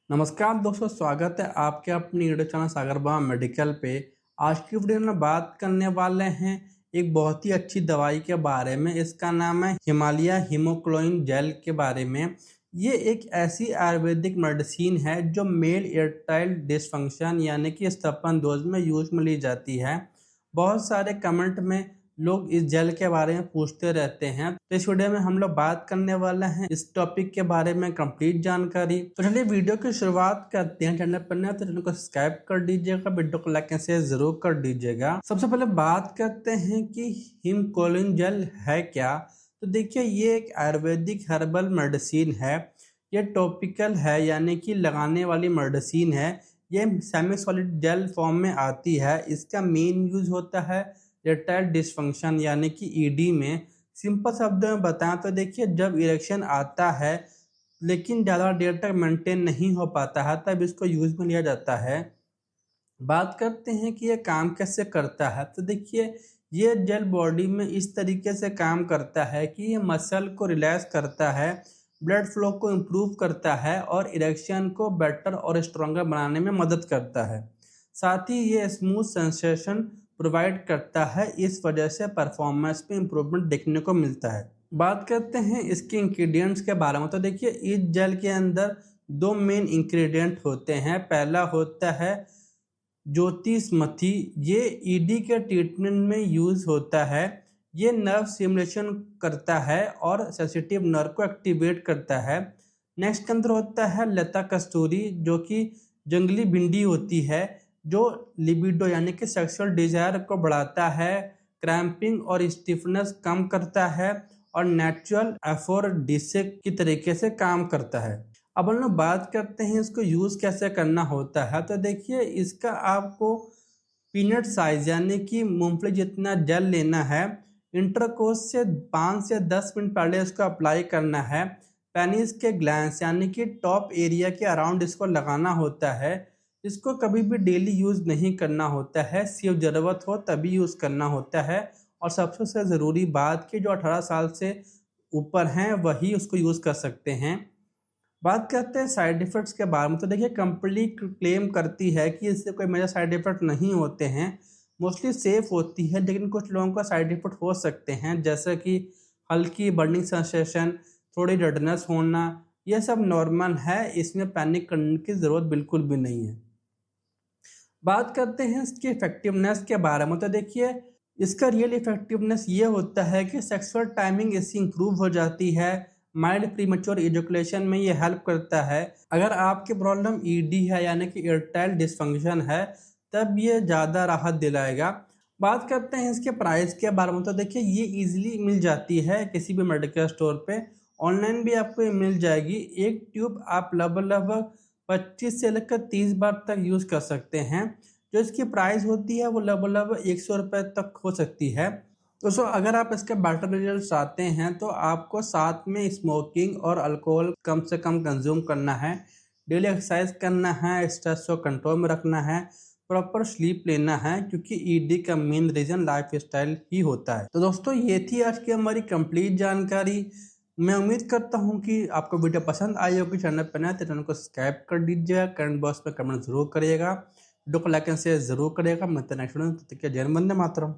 नमस्कार दोस्तों, स्वागत है आपके अपनी यूट्यूब चैनल सागर बाबा मेडिकल पे। आज की वीडियो में बात करने वाले हैं एक बहुत ही अच्छी दवाई के बारे में। इसका नाम है हिमालय हीमोग्लोबिन जेल के बारे में। ये एक ऐसी आयुर्वेदिक मेडिसिन है जो मेल इरेक्टाइल डिसफंक्शन यानी कि स्तपन दोष में यूज में ली जाती है। बहुत सारे कमेंट में लोग इस जेल के बारे में पूछते रहते हैं, तो इस वीडियो में हम लोग बात करने वाले हैं इस टॉपिक के बारे में कंप्लीट जानकारी। तो चलिए वीडियो की शुरुआत करते हैं। चैनल पर नए तो चैनल को सब्सक्राइब कर दीजिएगा, वीडियो को लाइक शेयर जरूर कर दीजिएगा। सबसे पहले बात करते हैं कि हीमोग्लोबिन जेल है क्या। तो देखिए, ये एक आयुर्वेदिक हर्बल मेडिसिन है। ये टॉपिकल है यानी कि लगाने वाली मेडिसिन है। ये सेमी सॉलिड जेल फॉर्म में आती है। इसका मेन यूज होता है इरेक्टाइल डिसफंक्शन यानी कि ईडी में। सिंपल शब्दों में बताएं तो देखिए, जब इरेक्शन आता है लेकिन ज़्यादा देर तक मेंटेन नहीं हो पाता है तब इसको यूज में लिया जाता है। बात करते हैं कि ये काम कैसे करता है। तो देखिए, ये जेल बॉडी में इस तरीके से काम करता है कि ये मसल को रिलैक्स करता है, ब्लड फ्लो को इम्प्रूव करता है और इरेक्शन को बेटर और स्ट्रॉन्गर बनाने में मदद करता है। साथ ही ये स्मूथ सेंसेशन प्रोवाइड करता है, इस वजह से परफॉर्मेंस में इम्प्रूवमेंट देखने को मिलता है। बात करते हैं इसके इंग्रेडिएंट्स के बारे में। तो देखिए, इस जेल के अंदर दो मेन इंग्रेडिएंट होते हैं। पहला होता है ज्योतिषमथी। ये ईडी के ट्रीटमेंट में यूज होता है। ये नर्व स्टिमुलेशन करता है और सेंसिटिव नर्व को एक्टिवेट करता है। नेक्स्ट के अंदर होता है लता कस्तूरी, जो कि जंगली भिंडी होती है, जो लिबिडो यानी कि सेक्सुअल डिजायर को बढ़ाता है, क्रैम्पिंग और स्टिफनेस कम करता है और नेचुरल एफोरोडिसिक की तरीके से काम करता है। अब हम लोग बात करते हैं इसको यूज कैसे करना होता है। तो देखिए, इसका आपको पीनट साइज यानी कि मूंगफली जितना जेल लेना है। इंटरकोर्स से 5 से 10 मिनट पहले इसको अप्लाई करना है। पेनिस के ग्लैंड्स यानी कि टॉप एरिया के अराउंड इसको लगाना होता है। इसको कभी भी डेली यूज नहीं करना होता है, सिर्फ ज़रूरत हो तभी यूज करना होता है। और सबसे ज़रूरी बात कि जो 18 साल से ऊपर हैं वही उसको यूज कर सकते हैं। बात करते हैं साइड इफेक्ट्स के बारे में। तो देखिए, कंपनी क्लेम करती है कि इससे कोई मेजर साइड इफेक्ट नहीं होते हैं, मोस्टली सेफ होती है, लेकिन कुछ लोगों का साइड इफेक्ट हो सकते हैं, जैसे कि हल्की बर्निंग सेंसेशन, थोड़ी रेडनेस होना। यह सब नॉर्मल है, इसमें पैनिक करने की ज़रूरत बिल्कुल भी नहीं है। बात करते हैं इसकी इफेक्टिवनेस के बारे में। तो देखिए, इसका रियल इफेक्टिवनेस ये होता है कि सेक्सुअल टाइमिंग इससे इंप्रूव हो जाती है। माइल्ड प्रीमेच्योर इजैकुलेशन में ये हेल्प करता है। अगर आपकी प्रॉब्लम ईडी है यानी कि इरेक्टाइल डिसफंक्शन है, तब ये ज़्यादा राहत दिलाएगा। बात करते हैं इसके प्राइस के बारे में। तो देखिए, ये इजीली मिल जाती है किसी भी मेडिकल स्टोर पे, ऑनलाइन भी आपको ये मिल जाएगी। एक ट्यूब आप लगभग 25 से लेकर 30 बार तक यूज़ कर सकते हैं। जो इसकी प्राइस होती है वो लगभग 100 रुपये तक हो सकती है। दोस्तों, अगर आप इसके बेटर रिजल्ट चाहते हैं तो आपको साथ में स्मोकिंग और अल्कोहल कम से कम कंज्यूम करना है, डेली एक्सरसाइज करना है, स्ट्रेस को कंट्रोल में रखना है, प्रॉपर स्लीप लेना है, क्योंकि ईडी का मेन रीजन लाइफ स्टाइल ही होता है। तो दोस्तों, ये थी आज की हमारी कंप्लीट जानकारी। मैं उम्मीद करता हूँ कि आपको वीडियो पसंद आई होगी। चैनल पर नए तो चैनल को सब्सक्राइब कर दीजिएगा, कमेंट बॉक्स में कमेंट जरूर करिएगा, वीडियो को लाइक एंड शेयर जरूर करिएगा। मैं नेक्स्ट वीडियो में, जय हिंद, वंदे मातरम।